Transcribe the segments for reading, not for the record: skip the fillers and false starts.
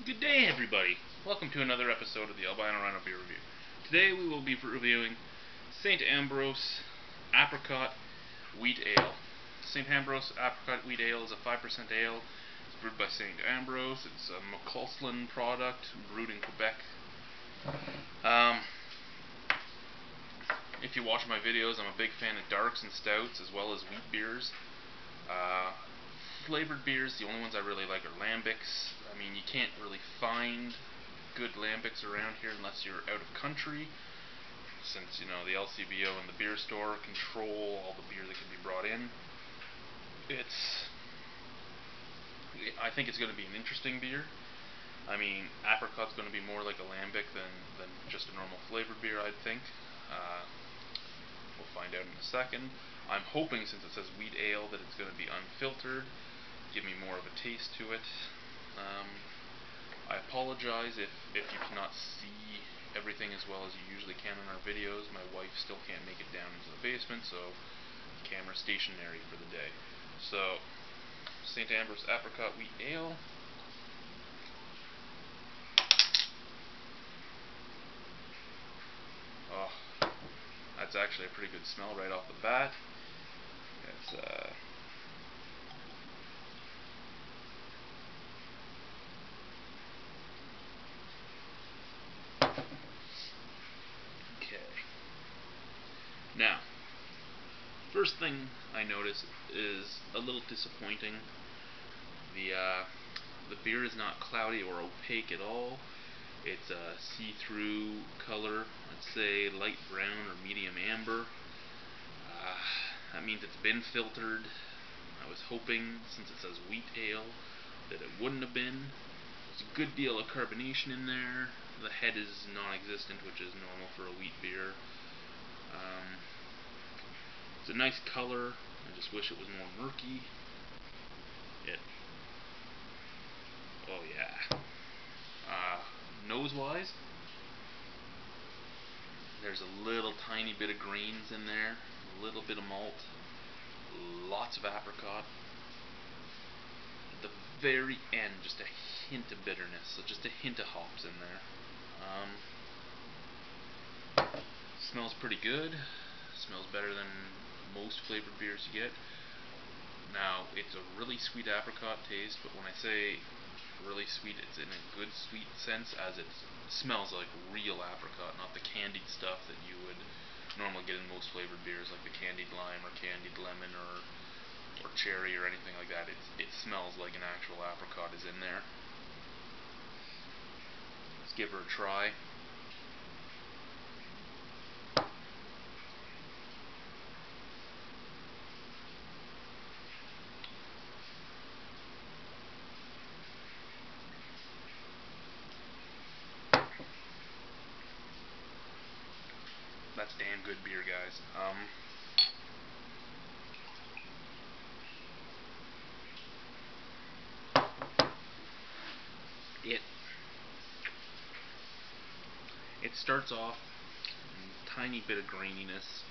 Good day, everybody. Welcome to another episode of the Albino Rhino Beer Review. Today we will be reviewing St. Ambroise Apricot Wheat Ale. St. Ambroise Apricot Wheat Ale is a 5% ale. It's brewed by St. Ambroise. It's a McCausland product, brewed in Quebec. If you watch my videos, I'm a big fan of darks and stouts as well as wheat beers. Flavored beers, the only ones I really like are lambics. I mean, you can't really find good lambics around here unless you're out of country, since, you know, the LCBO and the beer store control all the beer that can be brought in. I think it's going to be an interesting beer. I mean, apricot's going to be more like a lambic than just a normal flavored beer, I'd think. We'll find out in a second. I'm hoping, since it says wheat ale, that it's going to be unfiltered, give me more of a taste to it. I apologize if you cannot see everything as well as you usually can in our videos. My wife still can't make it down into the basement, so the camera's stationary for the day. So, St. Ambroise Apricot Wheat Ale. Oh, that's actually a pretty good smell right off the bat. It's okay. Now, first thing I notice is a little disappointing. The beer is not cloudy or opaque at all. It's a see-through color, let's say light brown or medium amber. That means it's been filtered. I was hoping, since it says wheat ale, that it wouldn't have been. There's a good deal of carbonation in there. The head is non-existent, which is normal for a wheat beer. It's a nice color. I just wish it was more murky. Oh yeah. Nose-wise, there's a little tiny bit of grains in there, a little bit of malt, lots of apricot. At the very end, just a hint of bitterness, so just a hint of hops in there. Smells pretty good. Smells better than most flavored beers you get. Now, it's a really sweet apricot taste, but when I say really sweet, it's in a good sweet sense, as it smells like real apricot, not the candied stuff that you would normally get in most flavored beers, like the candied lime or candied lemon or cherry or anything like that. It smells like an actual apricot is in there. Let's give her a try. That's damn good beer, guys. It starts off a tiny bit of graininess,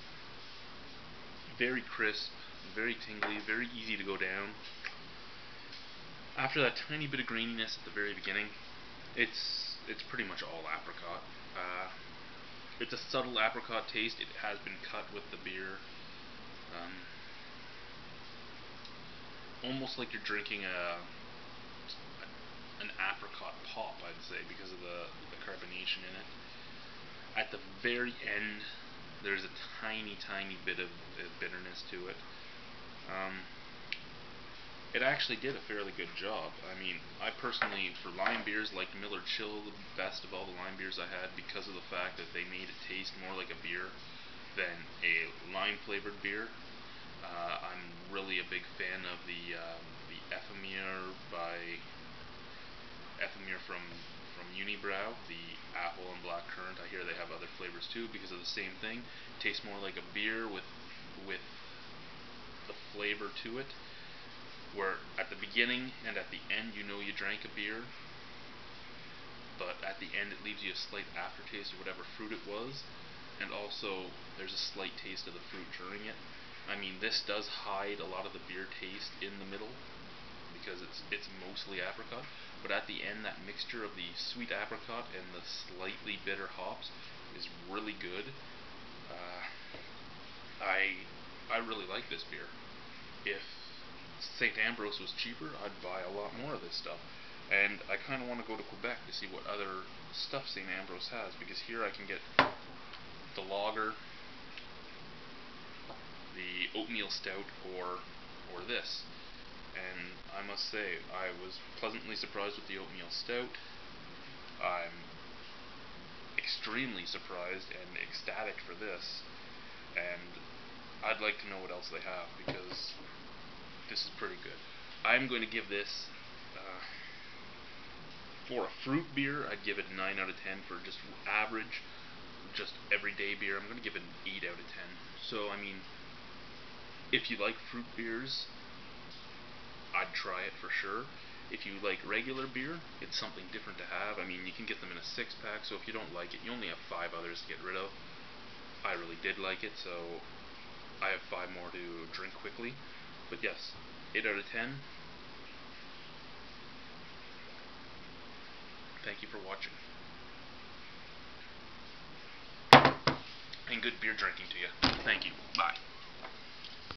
very crisp, very tingly, very easy to go down. After that tiny bit of graininess at the very beginning, it's pretty much all apricot. It's a subtle apricot taste. It has been cut with the beer. Almost like you're drinking an apricot pop, I'd say, because of the carbonation in it. At the very end, there's a tiny bit of bitterness to it. It actually did a fairly good job. I mean, I personally, for lime beers, liked Miller Chill the best of all the lime beers I had, because of the fact that they made it taste more like a beer than a lime-flavored beer. I'm really a big fan of the Ephemere from Unibrow, the apple and black currant. I hear they have other flavors too because of the same thing. It tastes more like a beer with the flavor to it, where at the beginning and at the end you know you drank a beer, but at the end it leaves you a slight aftertaste of whatever fruit it was, and also there's a slight taste of the fruit during it. I mean, this does hide a lot of the beer taste in the middle, because it's mostly apricot. But at the end, that mixture of the sweet apricot and the slightly bitter hops is really good. I really like this beer. If St. Ambrose was cheaper, I'd buy a lot more of this stuff. And I kind of want to go to Quebec to see what other stuff St. Ambrose has, because here I can get the lager, the oatmeal stout, or this. And I must say, I was pleasantly surprised with the oatmeal stout. I'm extremely surprised and ecstatic for this. And I'd like to know what else they have, because this is pretty good. I'm going to give this, for a fruit beer, I'd give it 9 out of 10. For just average, just everyday beer, I'm going to give it an 8 out of 10. So, I mean, if you like fruit beers, I'd try it for sure. If you like regular beer, it's something different to have. I mean, you can get them in a 6-pack, so if you don't like it, you only have 5 others to get rid of. I really did like it, so I have 5 more to drink quickly. But yes, 8 out of 10. Thank you for watching. And good beer drinking to you. Thank you. Bye.